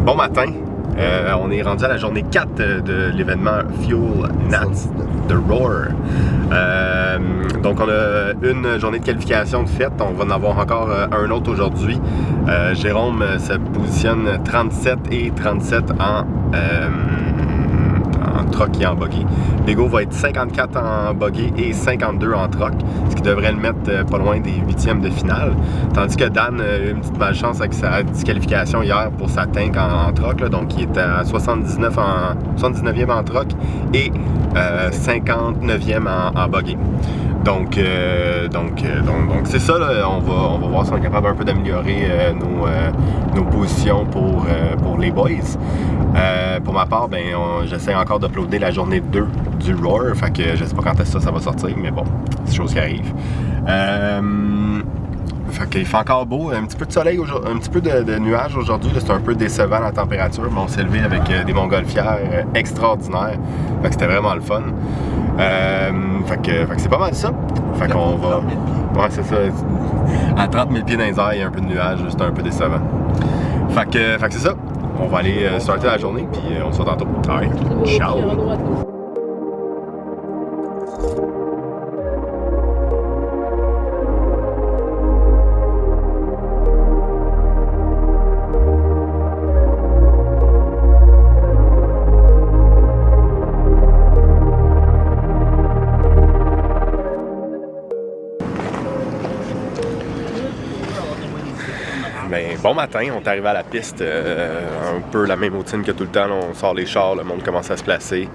Bon matin, on est rendu à la journée 4 de l'événement Fuel Nats de Roar. Donc on a une journée de qualification de fête, on va en avoir encore un autre aujourd'hui. Jérôme se positionne 37 et 37 en truck et en buggy. Bego va être 54 en buggy et 52 en truck, ce qui devrait le mettre pas loin des 8e de finale. Tandis que Dan a eu une petite malchance avec sa disqualification hier pour sa tank en truck, là, donc il est à 79e en truck et 59e en buggy. Donc c'est ça, là, on va voir si on est capable un peu d'améliorer nos positions pour les boys. Pour ma part, j'essaie encore d'uploader la journée 2 du Roar, fait que je sais pas quand est-ce que ça va sortir, mais bon, c'est chose qui arrive. Fait qu'il fait encore beau, un petit peu de soleil, un petit peu de nuages aujourd'hui, c'est un peu décevant la température, mais on s'est levé avec des montgolfières extraordinaires, fait que c'était vraiment le fun. Fait que c'est pas mal ça. Fait qu'on va... Ouais, c'est ça. À 30 000 pieds dans les airs, il y a un peu de nuages, c'est un peu décevant. Fait que c'est ça. On va aller starter la journée, puis on se voit tantôt. Alright, ciao! Bon matin, on est arrivé à la piste, un peu la même routine que tout le temps, là, on sort les chars, le monde commence à se placer.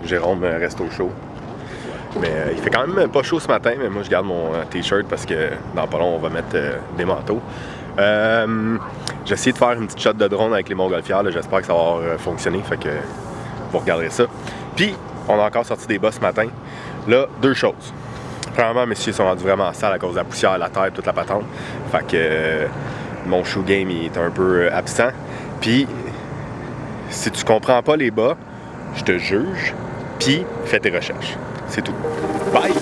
Jérôme reste au chaud. Mais il fait quand même pas chaud ce matin, mais moi je garde mon t-shirt parce que dans pas long on va mettre des manteaux. J'ai essayé de faire une petite shot de drone avec les montgolfières, j'espère que ça va fonctionner, fait que vous regarderez ça. Puis, on a encore sorti des bas ce matin. Là, deux choses. Premièrement, messieurs sont rendus vraiment sales à cause de la poussière, la terre, toute la patente. Fait que mon shoe game il est un peu absent. Puis, si tu comprends pas les bas, je te juge, puis fais tes recherches. C'est tout. Bye!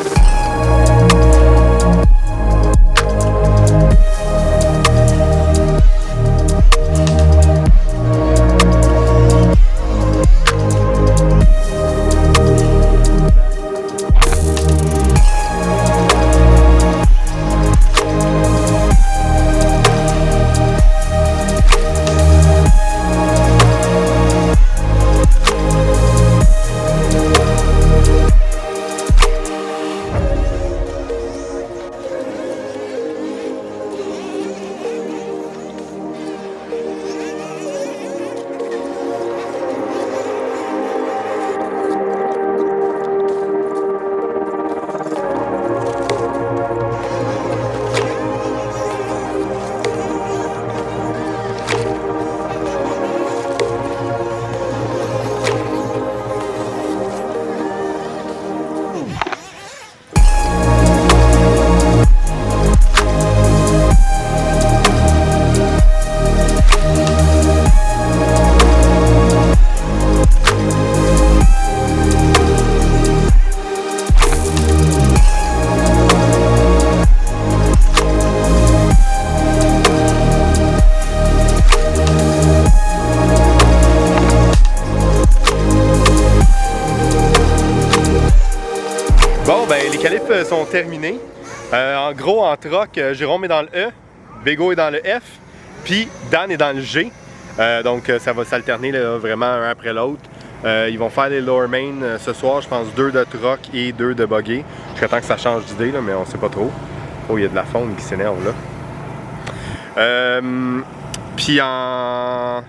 Bon, les qualifs sont terminés. En gros, en troc, Jérôme est dans le E, Bego est dans le F, puis Dan est dans le G. Donc, ça va s'alterner vraiment un après l'autre. Ils vont faire les lower main ce soir, je pense 2 de troc et 2 de buggy. Jusqu'à temps que ça change d'idée, mais on sait pas trop. Oh, il y a de la faune qui s'énerve là. Puis en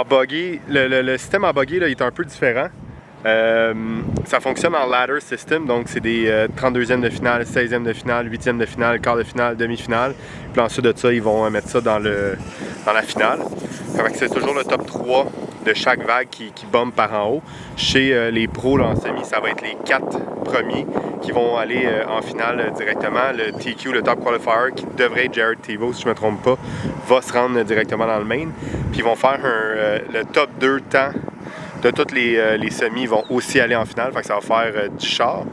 buggy, le système en buggy là, il est un peu différent. Ça fonctionne en ladder system, donc c'est des 32e de finale, 16e de finale, 8e de finale, quart de finale, demi-finale. Puis ensuite de ça, ils vont mettre ça dans la finale. Fait que c'est toujours le top 3 de chaque vague qui bombe par en haut. Chez les pros là, en semi, ça va être les 4 premiers qui vont aller en finale directement. Le TQ, le top qualifier, qui devrait être Jared Thibault, si je ne me trompe pas, va se rendre directement dans le main. Puis ils vont faire le top 2 temps de toutes les semis vont aussi aller en finale. Fait que ça va faire 10 chars.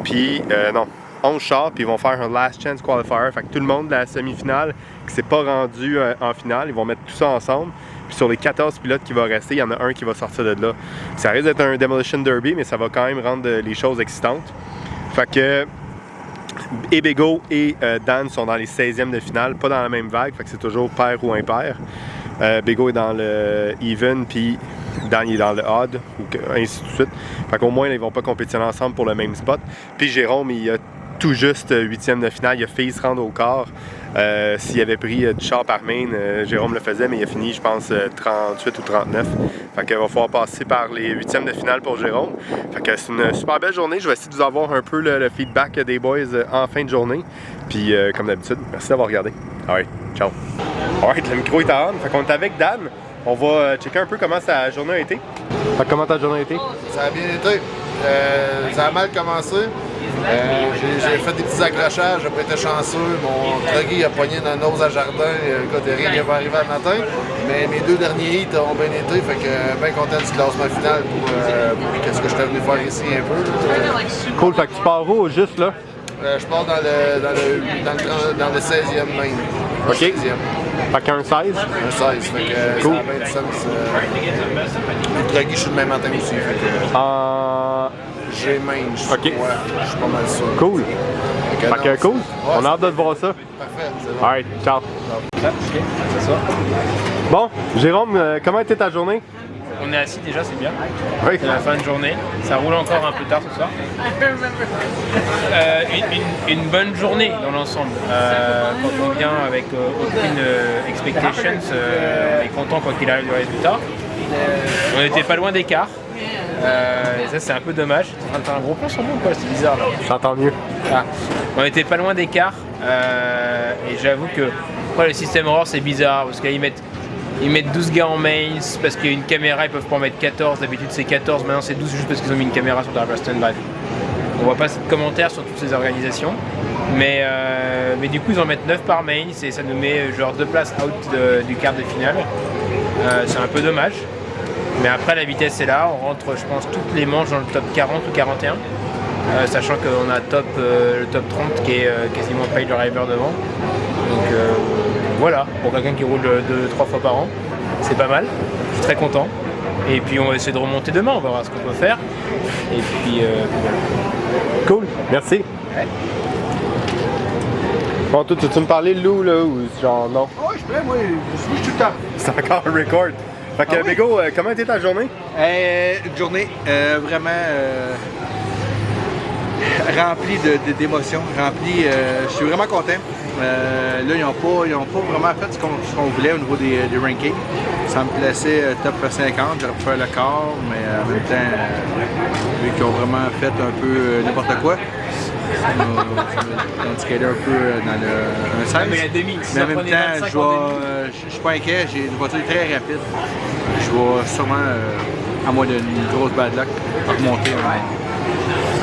Puis, non, 11 chars, puis ils vont faire un last chance qualifier. Fait que tout le monde de la semi-finale qui s'est pas rendu en finale, ils vont mettre tout ça ensemble. Puis sur les 14 pilotes qui vont rester, il y en a un qui va sortir de là. Ça risque d'être un Demolition Derby, mais ça va quand même rendre les choses excitantes. Fait que Bego et Dan sont dans les 16e de finale, pas dans la même vague, fait que c'est toujours pair ou impair. Bego est dans le even, puis Dan il est dans le odd, ainsi de suite. Fait qu'au moins, là, ils vont pas compétitionner ensemble pour le même spot. Puis Jérôme, il a tout juste 8e de finale, il a failli se rendre au quart. S'il avait pris du char par main, Jérôme le faisait, mais il a fini, je pense, 38 ou 39. Fait qu'il va falloir passer par les 8e de finale pour Jérôme. Fait que c'est une super belle journée. Je vais essayer de vous avoir un peu le feedback des boys en fin de journée. Puis, comme d'habitude, merci d'avoir regardé. Alright, ciao. Alright, le micro est à on. Fait qu'on est avec Dan. On va checker un peu comment sa journée a été. Fait que comment ta journée a été? Ça a bien été. Ça a mal commencé. J'ai fait des petits accrochages, j'ai pas été chanceux. Mon truggy a pogné dans nos à jardin. Écoute, rien qui va arriver le matin. Mais mes 2 derniers hits ont bien été. Fait que bien content du classement final pour ce que j'étais venu faire ici un peu. Cool, fait que tu pars où juste là? Je pars dans le 16e même. OK. 16e. Fait qu'un 16? Un 16. Fait que cool. ça a bien du sens. Le truggy, je suis le même matin aussi. Fait que, j'ai mange. OK. Ouais, je suis pas mal sûr. Cool. Fait que cool. Ouais, on a hâte de te voir ça. Parfait, c'est bon. Alright, ciao. C'est ça. Bon, Jérôme, comment était ta journée? On est assis déjà, c'est bien. Oui. C'est la fin de journée. Ça roule encore un peu tard ce soir. Une bonne journée dans l'ensemble. Quand on vient avec aucune expectations, on est content quand il arrive le résultat. On n'était pas loin d'écart. Et ça c'est un peu dommage. Tu es en train de faire un gros plan sur moi ou quoi? C'est bizarre là. J'entends mieux. Ah. On était pas loin d'écart. Et j'avoue que après, le système Aurore c'est bizarre parce qu'ils mettent 12 gars en mains parce qu'il y a une caméra, ils peuvent pas en mettre 14, d'habitude c'est 14, maintenant c'est 12 juste parce qu'ils ont mis une caméra sur Driver Standby. On voit pas de commentaires sur toutes ces organisations, mais du coup ils en mettent 9 par main et ça nous met genre 2 places out du quart de finale. C'est un peu dommage, mais après la vitesse est là, on rentre je pense toutes les manches dans le top 40 ou 41, sachant qu'on a le top 30 qui est quasiment pile driver devant. Donc voilà, pour quelqu'un qui roule 2-3 fois par an, c'est pas mal, je suis très content. Et puis on va essayer de remonter demain, on verra ce qu'on peut faire. Et puis voilà. Cool, merci. Ouais. Bon, toi, tu me parlais de Lou là ou genre non? Ouais, je suis prêt, moi, je suis tout le temps. C'est encore un record. Fait que Bego, comment était ta journée? Une journée vraiment remplie d'émotions, remplie. Je suis vraiment content. Là, ils n'ont pas vraiment fait ce qu'on voulait au niveau des rankings. Ça me plaçait top 50, j'aurais pu faire le quart, mais en même temps, vu qu'ils ont vraiment fait un peu n'importe quoi, ça m'a indiqué un peu dans un 16. Mais en même temps, je suis pas inquiet, j'ai une voiture très rapide. Je vais sûrement, à moins d'une grosse bad luck, remonter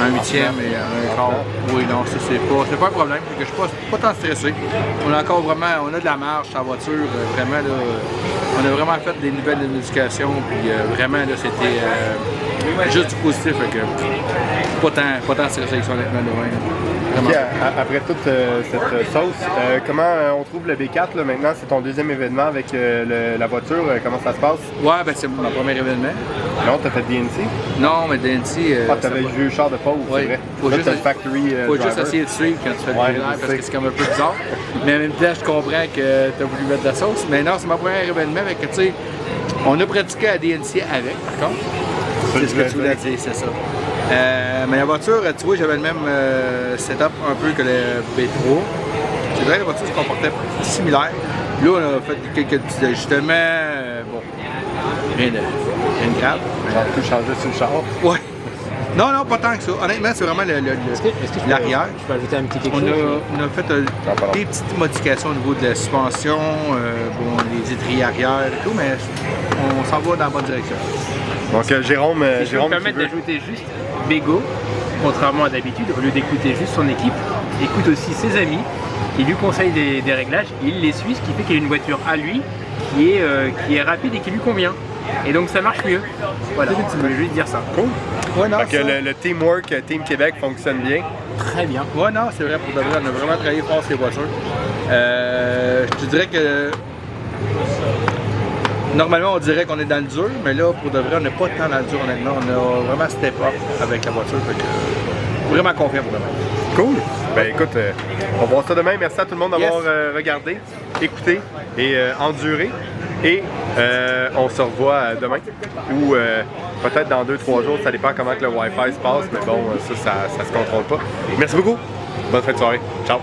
un 8e et un quart. Oui, non, ça c'est pas un problème. Je suis pas tant stressé. On a encore vraiment, on a de la marge sur la voiture. Vraiment, là, on a vraiment fait des nouvelles éducations. Puis vraiment, là, c'était juste du positif. Fait que, pas tant stressé avec ça, honnêtement. Okay, après toute cette sauce, comment on trouve le B4 là, maintenant? C'est ton deuxième événement avec la voiture. Comment ça se passe? Ouais, ben c'est mon premier événement. Non, t'as fait DNC? Non, mais DNC. T'avais joué le char de pause, ouais, c'est vrai. Faut là, juste, factory, faut juste essayer de suivre quand tu fais du drive parce que c'est comme un peu bizarre. Mais en même temps, je comprends que tu as voulu mettre de la sauce. Mais non, c'est mon premier événement. Avec, tu sais, on a pratiqué à DNC avec, par contre. C'est ce que tu voulais dire, c'est ça. Mais la voiture, tu vois, j'avais le même setup un peu que le B3. Je dirais que la voiture se comportait similaire. Là, on a fait quelques petits ajustements. Bon, rien de grave. Genre tout changer sur le char. Ouais. Non, pas tant que ça. Honnêtement, c'est vraiment l'arrière. Je peux ajouter un petit quelque chose? On a fait des petites modifications au niveau de la suspension, les étriers arrière et tout, mais on s'en va dans la bonne direction. Donc Jérôme, si je peux me permettre d'ajouter juste, Bego, contrairement à d'habitude, au lieu d'écouter juste son équipe, écoute aussi ses amis qui lui conseillent des réglages, il les suit, ce qui fait qu'il a une voiture à lui qui est rapide et qui lui convient. Et donc ça marche mieux. Voilà, je voulais juste dire ça. Cool. Ouais, non, Fait que ça- le teamwork Team Québec fonctionne bien. Très bien. Ouais, non, c'est vrai, pour de vrai, on a vraiment travaillé fort sur les voitures. Je te dirais que normalement, on dirait qu'on est dans le dur, mais là, pour de vrai, on n'est pas tant dans le dur, honnêtement. On a vraiment step up avec la voiture. Fait que, vraiment confiant, pour vraiment. Cool. Ben écoute, on va voir ça demain. Merci à tout le monde d'avoir Yes. regardé, écouté et enduré. Et on se revoit demain ou peut-être dans 2-3 jours. Ça dépend comment que le Wi-Fi se passe, mais bon, ça se contrôle pas. Merci beaucoup. Bonne fin de soirée. Ciao.